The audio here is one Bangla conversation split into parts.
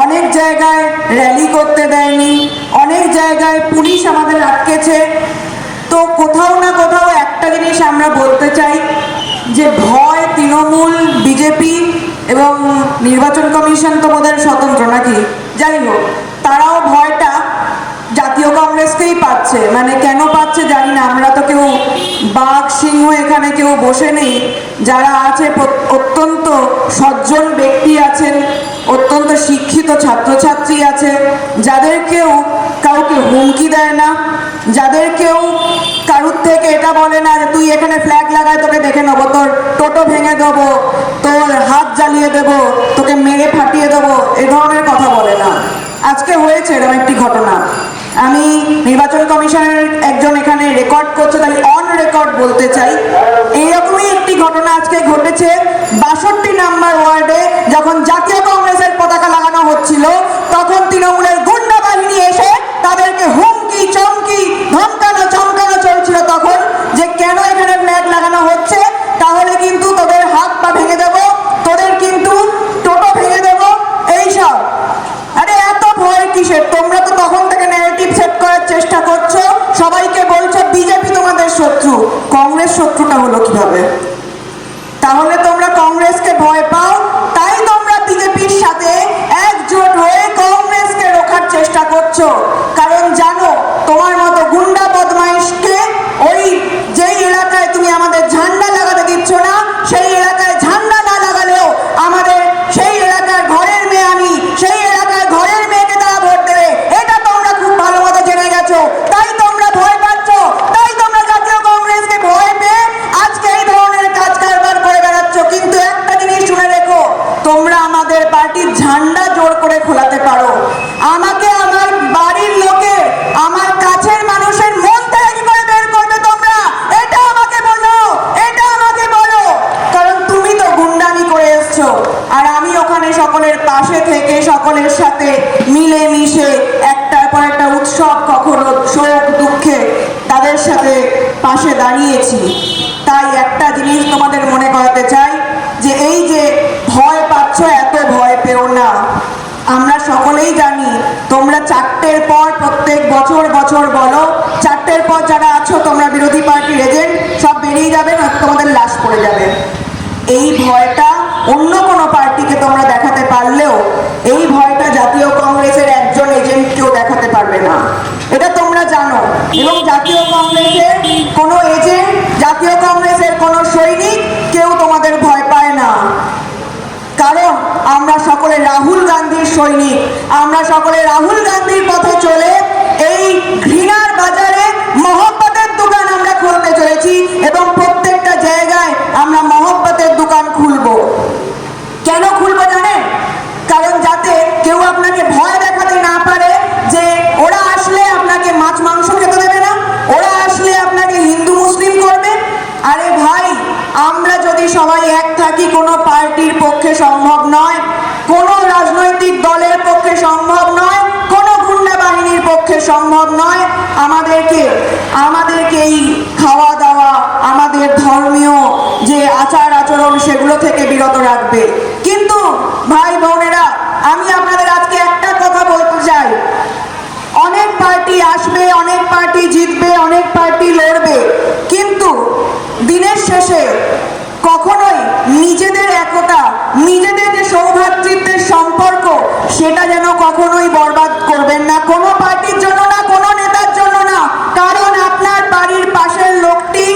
অনেক জায়গায় র্যালি করতে দেয়নি, অনেক জায়গায় পুলিশ আমাদের আটকেছে। তো কোথাও না কোথাও একটা জিনিস আমরা বলতে চাই যে ভয় তৃণমূল, বিজেপি এবং নির্বাচন কমিশন তো বোধহয় স্বতন্ত্র নাকি, যাই হোক, তারাও ভয়টা জাতীয় কংগ্রেসকেই পাচ্ছে। মানে কেন পাচ্ছে জানি না, আমরা তো কেউ বাঘ সিংহ এখানে কেউ বসে নেই। যারা আছে অত্যন্ত সজ্জন ব্যক্তি আছেন, অত্যন্ত শিক্ষিত ছাত্রছাত্রী আছে, যাদের কেউ কাউকে হুমকি দেয় না, যাদের কেউ কারুর থেকে এটা বলে না যে তুই এখানে ফ্ল্যাগ লাগায় তোকে দেখে নেবো, তোর টোটো ভেঙে দেবো, তোর হাত জ্বালিয়ে দেবো, তোকে মেরে ফাটিয়ে দেবো, এ ধরনের কথা বলে না। আজকে হয়েছে এরকম একটি ঘটনা, আমি নির্বাচন কমিশনের একজন এখানে রেকর্ড করছে তাই অন রেকর্ড বলতে চাই। এইরকমই একটি ঘটনা আজকে ঘটেছে ৬২ নম্বর ওয়ার্ডে। যখন জাতীয় কংগ্রেসের পতাকা লাগানো হচ্ছিল তখন তৃণমূলের গুন্ডা বাহিনী এসে তাদেরকে হুমকি চমকি ধমকানো চমকানো চলছিল তখন, যে কেন এখানে ফ্ল্যাগ লাগানো হচ্ছে, তাহলে কিন্তু তোদের হাত পা ভেঙে দেবো, তোদের কিন্তু টোটো ভেঙে দেবো, এইসব। আরে এত ভয় কিসের? তোমরা তো তখন থেকে ন্যারেটিভ সেট করার চেষ্টা করছো, সবাইকে বলছো বিজেপি তোমাদের শত্রু। কংগ্রেস শত্রুটা হলো কিভাবে? তাহলে তোমরা কংগ্রেসকে ভয় পাও, তাই তোমরা বিজেপির সাথে একজোট হয়ে কংগ্রেসকে রোখার চেষ্টা করছো। কারণ জানো তোমার মতো গুন্ডা বদমাইশকে ওই যেই এলাকায় তুমি আমাদের ঝান্ডা লাগাতে দিচ্ছ না, সেই এলাকায় ঝান্ডা না লাগালেও আমাদের সেই এলাকার ঘরের মেয়ে, আমি সেই এলাকার ঘরের মেয়েকে তারা ভোট দেবে, এটা তোমরা খুব ভালো মতো জেনে গেছো। তাই তোমরা ভয় পাচ্ছ, তাই তোমরা জাতীয় কংগ্রেসকে ভয় পেয়ে আজকে এই ধরনের কাজ কারবার করে বেড়াচ্ছ। কিন্তু একটা জিনিস শুনে রেখো, তোমরা আমাদের পার্টির ঝান্ডা জোর করে খোলাতে পারো, আমাকে আমার বাড়ির লোকে আমার কাছের মানুষের মন থেকে কি করে বের করবে তোমরা, এটা আমাকে বলো, এটা আমাকে বলো। কারণ তুমি তো গুন্ডামি করে এসছো, আর আমি ওখানে সকলের পাশে থেকে সকলের সাথে মিলে মিশে একটার পর একটা উৎসব, কখনো শোক দুঃখে তাদের সাথে পাশে দাঁড়িয়েছি। তাই একটা জিনিস তোমাদের মনে করাতে চাই যে এই যে ভয় পাচ্ছ, এত ভয় পেও না। আমরা সকলেই জানি তোমরা ৪টের পর প্রত্যেক বছর বছর বলো, ৪টের পর যারা আছো তোমরা বিরোধী পার্টির এজেন্ট, সব বেরিয়ে যাবে না, তোমাদের লাশ পড়ে যাবে। এই ভয়টা অন্য কোনো পার্টিকে তোমরা দেখাতে পারলেও এই ভয়টা জাতীয় কংগ্রেসের একজন এজেন্টকেও দেখাতে পারবে না, এটা তোমরা জানো। এবং জাতীয় কংগ্রেসের কোনো এজেন্ট, জাতীয় কংগ্রেসের কোনো সৈনিক কেউ তোমাদের ভয় পায় না। কারণ আমরা সকলে রাহুল গান্ধীর সৈনিক, আমরা সকলে রাহুল গান্ধীর পথে চলে এই ঘৃণার বাজারে মহব্বতের দোকান আমরা খুলতে চলেছি, এবং প্রত্যেকটা জায়গায় আমরা মহব্বতের দোকান খুলবো। কেন খুলবো জানেন? কারণ যাতে কেউ আপনাকে ভয় দেখাতে না পারে যে ওরা আসলে আপনাকে মাছ মাংস খেতে দেবে না, ওরা আসলে আপনাকে হিন্দু মুসলিম করবে। আরে ভাই, আমরা যদি সবাই এক থাকি, কোনো পার্টির পক্ষে সম্ভব নয়, কোনো রাজনৈতিক দলের পক্ষে সম্ভব নয়, কোনো গুন্ডা বাহিনীর পক্ষে সম্ভব নয়। আমাদেরকে এই খাওয়া দাওয়া, আমাদের ধর্মীয় যে আচার আচরণ, সেগুলো থেকে বিরত রাখবে। কিন্তু ভাই বোনেরা, আমি আপনাদের আজকে একটা কথা বলতে চাই, অনেক পার্টি আসবে, অনেক পার্টি জিতবে, অনেক পার্টি লড়বে, কিন্তু দিনের শেষে কখনোই নিজেদের একতা, নিজেদের যে সৌভ্রাতৃত্বের সম্পর্ক, সেটা যেন কখনোই বরবাদ করবেন না, কোনো পার্টির জন্য না, কোনো নেতার জন্য না। কারণ আপনার বাড়ির পাশের লোকটি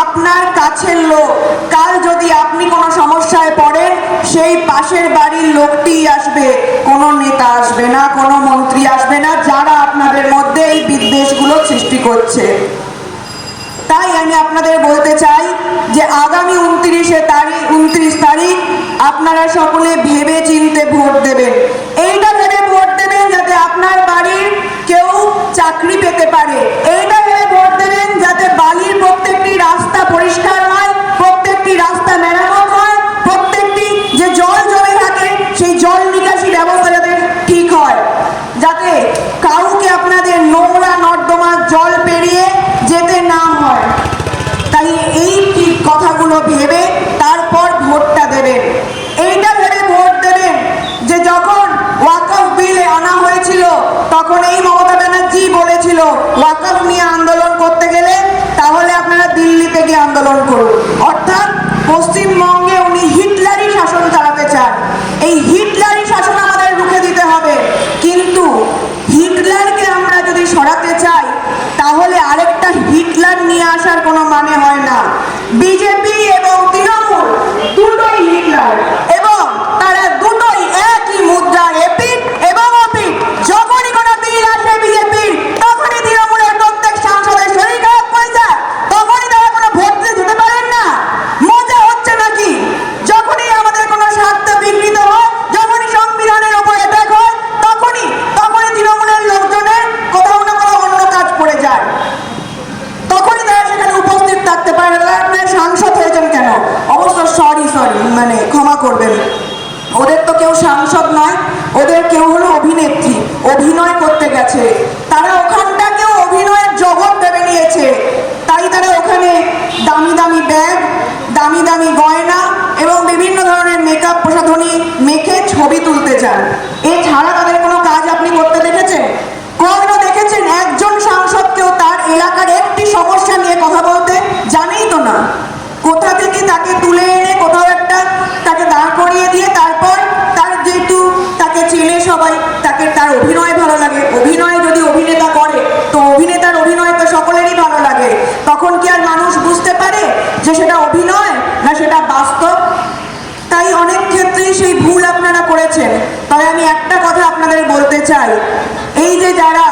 আপনার কাছের লোক। কাল যদি আপনি কোনো সমস্যায় পড়েন, সেই পাশের বাড়ির লোকটি আসবে, কোনো নেতা আসবে না, কোনো মন্ত্রী আসবে না, যারা আপনাদের মধ্যে এই বিদ্বেষগুলো সৃষ্টি করছে। তাই আমি আপনাদের বলতে চাই যে আগামী 29 তারিখ আপনারা সকলে ভেবে চিন্তে ভোট দেবেন। এইটা ভেবে ভোট দেবেন যাতে আপনার বাড়ির কেউ চাকরি পেতে পারে, এইটা ভেবে ভোট দেবেন যাতে বালির প্রত্যেকটি রাস্তা পরিষ্কার হয়, প্রত্যেকটি রাস্তা মেরামত হয়, প্রত্যেকটি যে জল জমে থাকে সেই জল নিকাশি ব্যবস্থা যাতে ঠিক হয়, যাতে কাউকে আপনাদের নোংরা নর্দমার জল পেরিয়ে যেতে না হয়। তাই এই কথাগুলো ভেবে তারপর ভোটটা দেবেন। এইটা ভেবে ভোট দেবেন যে যখন ওয়াকফ ওয়াকফ নিয়ে আন্দোলন করতে গেলে তাহলে আপনারা দিল্লিতে গিয়ে আন্দোলন করুন। অর্থাৎ পশ্চিমবঙ্গে উনি হিটলারি শাসন চালাতে চান। এই হিটলারি শাসন আমাদের রুখে দিতে হবে, কিন্তু হিটলারকে আমরা যদি সরাতে চাই তাহলে আরেকটা হিটলার নিয়ে আসার কোনো মানে হয় না। বিজেপি এবং তৃণমূল দুটোই হিটলার এবং তারা দুটোই একই মুদ্রার এপিঠ এবং ওপিঠ। যখনই কোনো বিল আসে বিজেপির, তখনই তৃণমূলের প্রত্যেক সাংসদের শরীর খারাপ হয়ে যায়, তখনই তারা কোনো ভোট দিয়ে যেতে পারেন না। মজা হচ্ছে নাকি? যখনই আমাদের কোনো স্বার্থ বিঘ্নিত হয়, যখনই সংবিধানের উপর অ্যাটাক হয়, তখনই তৃণমূলের লোকজনের কোথাও না কোথাও অন্য কাজ পড়ে যায়, তখনই তারা সেখানে উপস্থিত থাকতে পারে না। আপনার সাংসদ হয়েছেন কেন? অবশ্য সরি মানে ক্ষমা করবেন, ওদের তো কেউ সাংসদ নয়, ওদের কেউ হলো অভিনেত্রী, অভিনয় করতে গেছে। তারা ওখানটাকেও অভিনয়ের জগৎ ভেবে নিয়েছে, তাই তারা ওখানে দামি দামি ব্যাগ, দামি দামি গয়না এবং বিভিন্ন ধরনের মেকআপ প্রসাধনী মেখে ছবি তুলতে চান। এছাড়া তাদের কোনো কাজ আপনি করতে দেখেছেন? কখনো দেখেছেন একজন সাংসদকেও তার এলাকার একটি সমস্যা নিয়ে কথা বলতে? জানেই তো না। কোথা থেকে তাকে তুলে এনে কোথাও একটা তাকে দাঁড় করিয়ে দিয়ে তারপর তার যেহেতু তাকে চেনে সবাই, তাকে তার অভিনয় ভালো লাগে, অভিনয় যদি অভিনেতা করে তো অভিনেতার অভিনয় তো সকলেরই ভালো লাগে, তখন কি আর মানুষ বুঝতে পারে যে সেটা অভিনয় না সেটা বাস্তব? তাই অনেক ক্ষেত্রেই সেই ভুল আপনারা করেছেন। তবে আমি একটা কথা আপনাদের বলতে চাই, এই যে যারা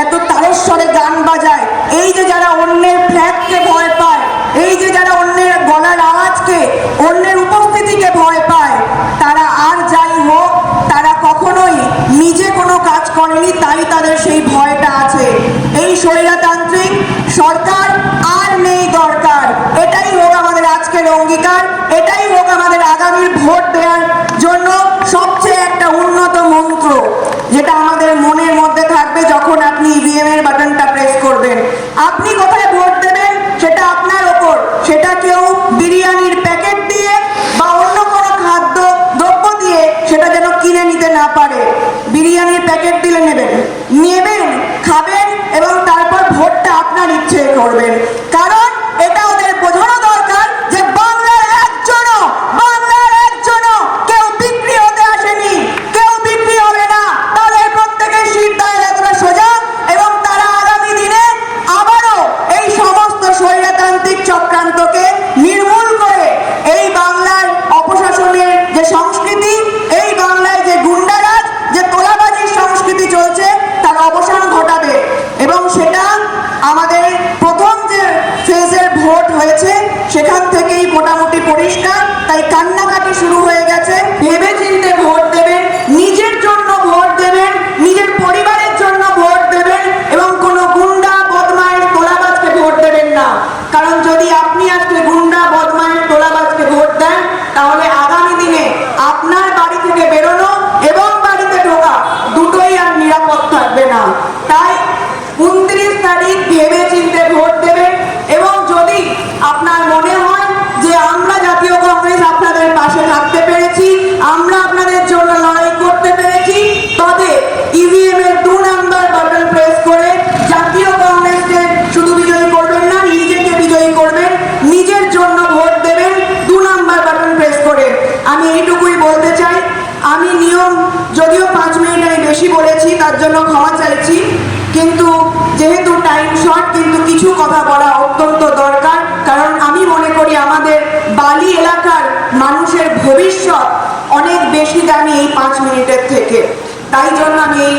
এত তারস্বরে গান বাজায়, এই যে যারা অন্যের ফ্ল্যাগকে ভয় পায়, এই যে যারা অন্যের গলার আওয়াজকে, অন্যের উপস্থিতিকে ভয় পায়, তারা আর যাই হোক তারা কখনোই নিজে কোনো কাজ করেনি, তাই তাদের সেই ভয়টা আছে। এই স্বৈরতান্ত্রিক সরকার আর নেই দরকার। এটাই হোক আমাদের আজকের অঙ্গীকার, এটাই হোক আমাদের আগামীর ভোট দেওয়ার জন্য সবচেয়ে একটা উন্নত মন্ত্র, যেটা আমাদের মনের মধ্যে থাকবে যখন আপনি ইভিএম এর বাটনটা প্রেস করবেন। আপনি কোথায় ভোট দেবেন সেটা আপনার ওপর, সেটা কেউ বিরিয়ানির প্যাকেট দিয়ে বা অন্য কোনো খাদ্য দ্রব্য দিয়ে সেটা যেন কিনে নিতে না পারে। বিরিয়ানির প্যাকেট দিলে নেবেন, খাবেন এবং তারপর ভোটটা আপনার ইচ্ছে করবেন। কারণ এটা ওদের বোঝানো দরকার যে বাংলার একজনও কেউ বিক্রি হতে আসেনি, কেউ বিক্রি হবে না। তাদের প্রত্যেকের সিদ্ধান্ত এতটা সোজা এবং তারা আগামী দিনে আবারও এই সমস্ত স্বৈরতান্ত্রিক চক্রান্তকে নির্মূল করে এই বাংলার অপশাসনের যে সংস্কৃতি, এই বাংলায় যে গুন্ডারাজ, যে তোলাবাজির সংস্কৃতি চলছে তার অবসান ঘটাবে। এবং সেটা আমাদের প্রথম যে ফেজের ভোট হয়েছে সেখান থেকেই মোটামুটি পরিষ্কার। তাই কান্নাকাটি শুরু হয়ে গেছে। ভেবে চিন্তে ভোট দেবেন, নিজের জন্য ভোট দেবেন, নিজের পরিবারের জন্য ভোট দেবেন এবং কোনো গুন্ডা বদমাইশ তোলাবাজকে ভোট দেবেন না। কারণ যদি আপনি আজকে গুন্ডা বদমাইশ তোলাবাজকে ভোট দেন তাহলে আগামী দিনে আপনার বাড়ি থেকে বেরোনো এবং বাড়িতে ঢোকা দুটোই আর নিরাপদ থাকবে না। তাই 29 তারিখ ভেবে চিন্তে ভোট দেবেন এবং যদি আপনার মনে হয় যে আমরা জাতীয় কংগ্রেস আপনাদের পাশে থাকতে পেরেছি, আমরা আপনাদের জন্য লড়াই করতে পেরেছি, তবে ইভিএম এর 2 নাম্বার বাটন প্রেস করে জাতীয় কংগ্রেসকে শুধু বিজয়ী করবেন না, নিজেকে বিজয়ী করবেন, নিজের জন্য ভোট দেবেন 2 নাম্বার বাটন প্রেস করে। আমি এইটুকুই বলতে চাই। আমি নিয়ম যদিও 5 মিনিট আমি বেশি বলেছি, তার জন্য ক্ষমা চাইছি, কিন্তু যেহেতু টাইম শর্ট, কিন্তু কিছু কথা বলা অত্যন্ত দরকার। কারণ আমি মনে করি আমাদের বালি এলাকার মানুষের ভবিষ্যৎ অনেক বেশি দামি এই 5 মিনিটের থেকে। তাই জন্য আমি এই